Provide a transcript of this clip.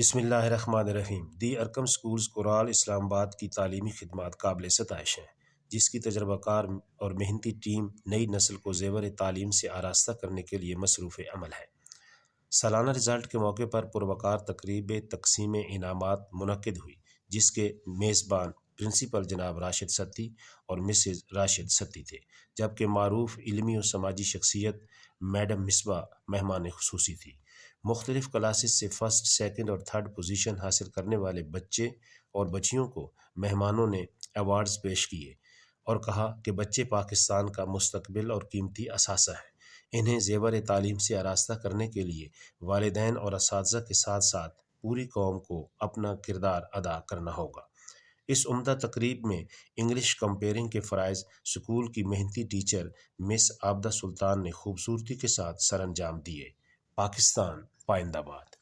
بسم اللہ الرحمن الرحیم۔ دی ارکم سکولز کورال اسلام آباد کی تعلیمی خدمات قابل ستائش ہیں، جس کی تجربہ کار اور محنتی ٹیم نئی نسل کو زیور تعلیم سے آراستہ کرنے کے لیے مصروف عمل ہے۔ سالانہ رزلٹ کے موقع پر پروقار تقریب تقسیم انعامات منعقد ہوئی، جس کے میزبان پرنسپل جناب راشد ستی اور مسز راشد ستی تھے، جبکہ معروف علمی و سماجی شخصیت میڈم مصباح مہمان خصوصی تھی۔ مختلف کلاسز سے فرسٹ، سیکنڈ اور تھرڈ پوزیشن حاصل کرنے والے بچے اور بچیوں کو مہمانوں نے ایوارڈز پیش کیے اور کہا کہ بچے پاکستان کا مستقبل اور قیمتی اثاثہ ہیں۔ انہیں زیور تعلیم سے آراستہ کرنے کے لیے والدین اور اساتذہ کے ساتھ ساتھ پوری قوم کو اپنا کردار ادا کرنا ہوگا۔ اس عمدہ تقریب میں انگلش کمپیئرنگ کے فرائض اسکول کی محنتی ٹیچر مس عابدہ سلطان نے خوبصورتی کے ساتھ سر انجام دیے۔ پاکستان پائندہ باد۔